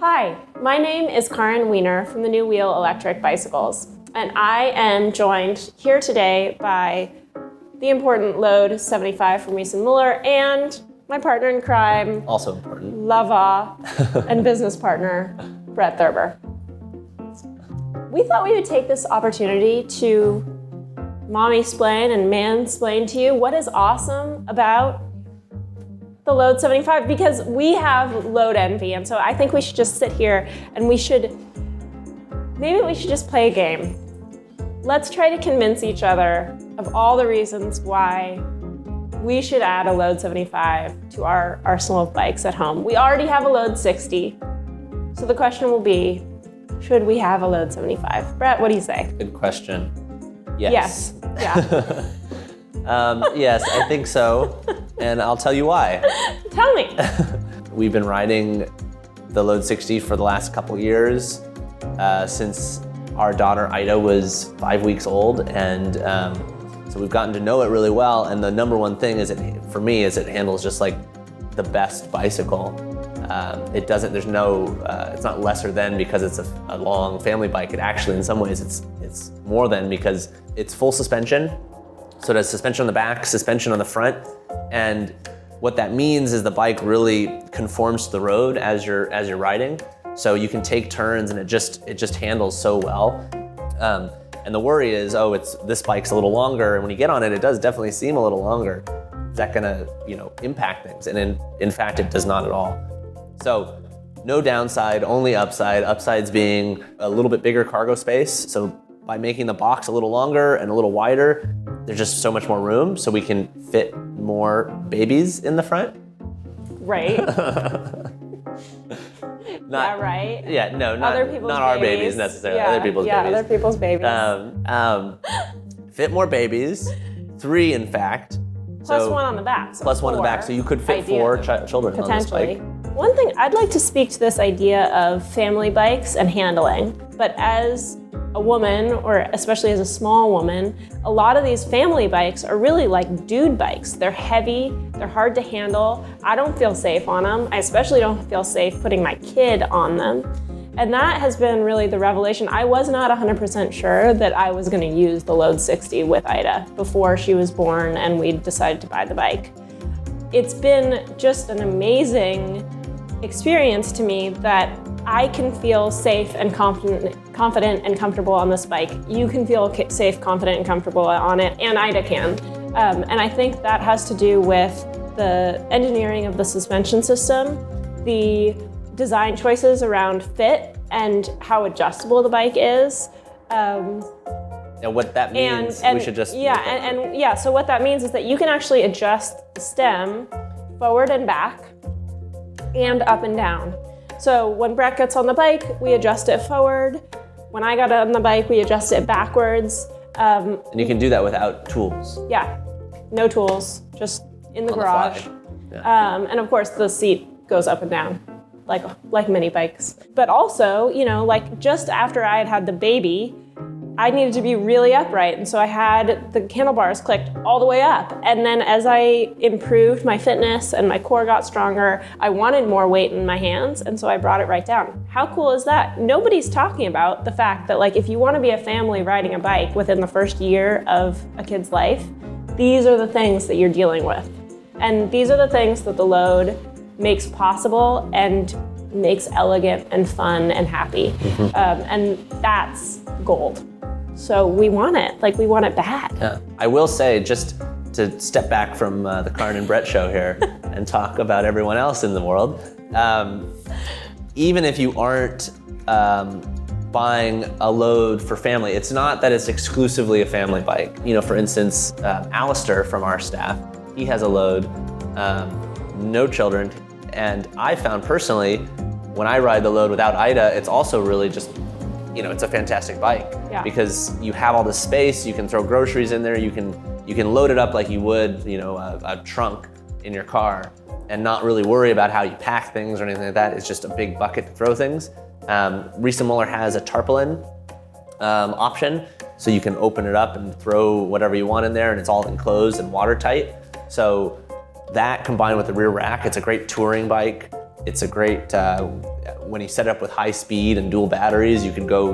Hi, my name is Karin Wiener from the New Wheel Electric Bicycles, and I am joined here today by the important Load 75 from Riese and Muller and my partner in crime, also important, lover and business partner, Brett Thurber. We thought we would take this opportunity to mommy-splain and mansplain to you what is awesome about the Load 75, because we have load envy, and so I think we should just sit here and maybe we should just play a game. Let's try to convince each other of all the reasons why we should add a Load 75 to our arsenal of bikes at home. We already have a Load 60, so the question will be, should we have a Load 75? Brett, what do you say? Good question. Yes. Yeah. Yes, I think so, and I'll tell you why. Tell me. We've been riding the Load 60 for the last couple years, since our daughter Ida was 5 weeks old, and so we've gotten to know it really well. And the number one thing for me is it handles just like the best bicycle. It's not lesser than because it's a long family bike. It actually, in some ways, it's more than, because it's full suspension. So it has suspension on the back, suspension on the front, and what that means is the bike really conforms to the road as you're riding. So you can take turns, and it just handles so well. And the worry is, this bike's a little longer, and when you get on it, it does definitely seem a little longer. Is that gonna, impact things? And in fact, it does not at all. So no downside, only upside. Upsides being a little bit bigger cargo space. So by making the box a little longer and a little wider, there's just so much more room, so we can fit more babies in the front. Right. Right? Yeah, no, not our babies necessarily, other people's babies. Yeah, other people's babies. Fit more babies, 3 in fact. Plus one on the back. So plus 4, one on the back, so you could fit 4 children on this bike. One thing, I'd like to speak to this idea of family bikes and handling, but as a woman, or especially as a small woman, a lot of these family bikes are really like dude bikes. They're heavy, they're hard to handle. I don't feel safe on them. I especially don't feel safe putting my kid on them. And that has been really the revelation. I was not 100% sure that I was gonna use the Load 60 with Ida before she was born and we decided to buy the bike. It's been just an amazing experience to me that I can feel safe and confident and comfortable on this bike. You can feel safe, confident, and comfortable on it, and Ida can. And I think that has to do with the engineering of the suspension system, the design choices around fit, and how adjustable the bike is. And what that means, we should just... So what that means is that you can actually adjust the stem forward and back, and up and down. So when Brett gets on the bike, we adjust it forward. When I got on the bike, we adjust it backwards. And you can do that without tools. Yeah, no tools, just in the garage. Yeah. And of course, the seat goes up and down, like mini bikes. But also, just after I had the baby, I needed to be really upright, and so I had the handlebars clicked all the way up. And then as I improved my fitness and my core got stronger, I wanted more weight in my hands, and so I brought it right down. How cool is that? Nobody's talking about the fact that if you want to be a family riding a bike within the first year of a kid's life, these are the things that you're dealing with. And these are the things that the Load makes possible and makes elegant and fun and happy. Mm-hmm. And that's gold. So we want it, we want it bad. Yeah. I will say, just to step back from the Karin and Brett show here and talk about everyone else in the world, even if you aren't buying a Load for family, it's not that it's exclusively a family bike. For instance, Alistair from our staff, he has a Load, no children, and I found personally, when I ride the Load without Ida, it's also really just, it's a fantastic bike. Yeah. Because you have all this space, you can throw groceries in there, you can load it up like you would, a trunk in your car, and not really worry about how you pack things or anything like that. It's just a big bucket to throw things. Riese and Muller has a tarpaulin option, so you can open it up and throw whatever you want in there, and it's all enclosed and watertight. So that combined with the rear rack, it's a great touring bike. It's a great when you set it up with high speed and dual batteries, you can go,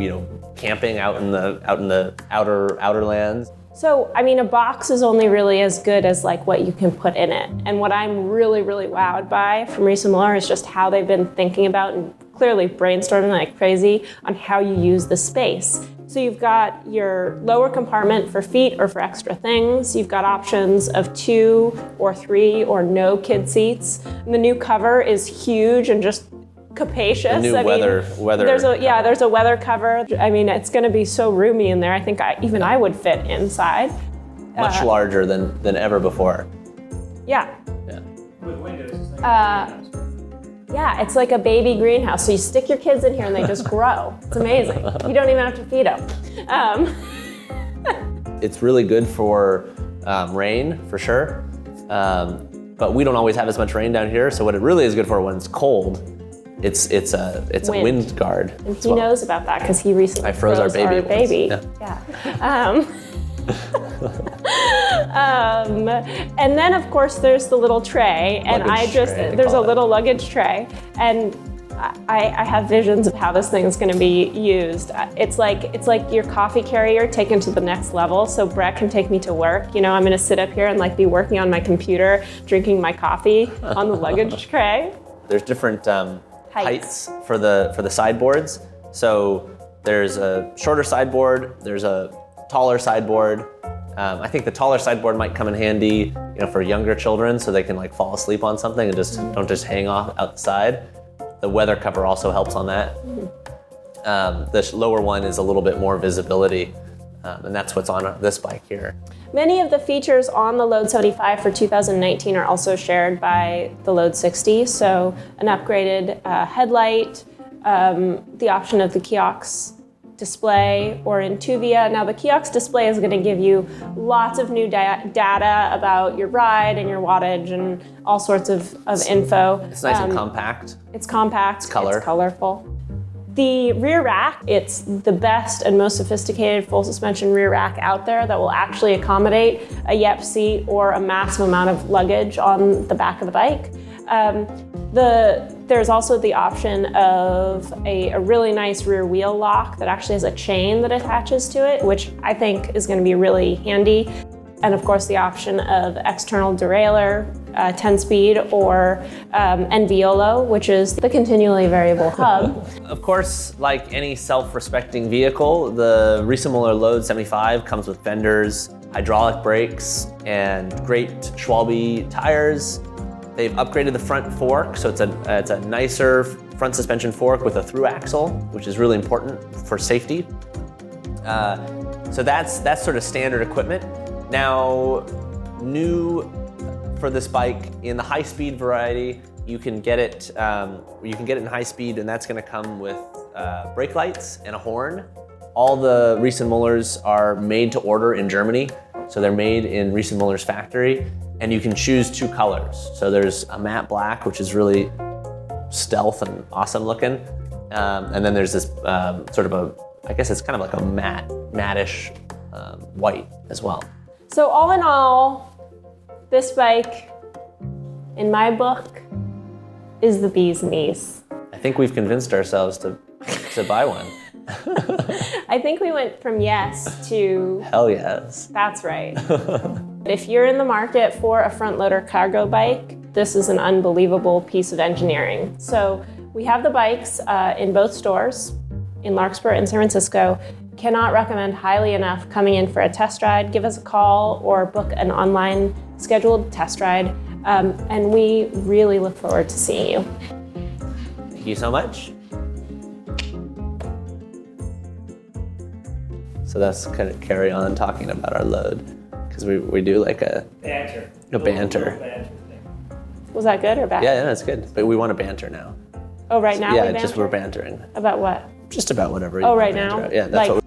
camping out in the outer lands. So, I mean, a box is only really as good as like what you can put in it. And what I'm really, really wowed by from Riese and Muller is just how they've been thinking about and clearly brainstorming like crazy on how you use the space. So you've got your lower compartment for feet or for extra things. You've got options of 2 or 3 or no kid seats. And the new cover is huge and just capacious. The new weather. There's a weather cover. I mean, it's going to be so roomy in there. I think even I would fit inside. Much larger than ever before. Yeah. Yeah. With windows. Yeah, it's like a baby greenhouse. So you stick your kids in here and they just grow. It's amazing. You don't even have to feed them. It's really good for rain, for sure. But we don't always have as much rain down here. So what it really is good for when it's cold, it's a wind guard. And he knows about that because he recently froze our baby. Yeah. And then of course there's the little tray, and there's a little luggage tray, and I have visions of how this thing is going to be used. It's like your coffee carrier taken to the next level. So Brett can take me to work. I'm going to sit up here and like be working on my computer, drinking my coffee on the luggage tray. There's different heights for the sideboards. So there's a shorter sideboard, there's a taller sideboard. I think the taller sideboard might come in handy, for younger children, so they can like fall asleep on something and don't just hang off out the side. The weather cover also helps on that. The lower one is a little bit more visibility, and that's what's on this bike here. Many of the features on the Load 75 for 2019 are also shared by the Load 60. So an upgraded headlight, the option of the Kiox display, or in Tuvia. Now the Kiox display is going to give you lots of new data about your ride and your wattage and all sorts of info. It's nice and compact. It's compact. It's colorful. The rear rack, it's the best and most sophisticated full suspension rear rack out there that will actually accommodate a YEP seat or a massive amount of luggage on the back of the bike. There's also the option of a really nice rear wheel lock that actually has a chain that attaches to it, which I think is going to be really handy. And of course the option of external derailleur, 10-speed, or NVOLO, which is the continually variable hub. Of course, like any self-respecting vehicle, the Riese and Muller Load 75 comes with fenders, hydraulic brakes, and great Schwalbe tires. They've upgraded the front fork, so it's a nicer front suspension fork with a through axle, which is really important for safety. So that's sort of standard equipment. Now, new for this bike in the high-speed variety, you can get it in high speed, and that's going to come with brake lights and a horn. All the Riese and Mullers are made to order in Germany, so they're made in Riese and Muller's factory, and you can choose 2 colors. So there's a matte black, which is really stealth and awesome looking, and then there's this sort of I guess it's kind of like a mattish white as well. So all in all, this bike, in my book, is the bee's knees. I think we've convinced ourselves to buy one. I think we went from yes to hell yes. That's right. If you're in the market for a front loader cargo bike, this is an unbelievable piece of engineering. So we have the bikes in both stores, in Larkspur and San Francisco. Cannot recommend highly enough coming in for a test ride. Give us a call or book an online scheduled test ride. And we really look forward to seeing you. Thank you so much. So that's kind of carry on talking about our load, because we do like a banter. A banter. Little banter thing. Was that good or bad? Yeah, that's good. But we want to banter now. Oh, right now Yeah, we banter? just we're bantering. About what? Just about whatever. Oh, right now? Yeah, that's like, what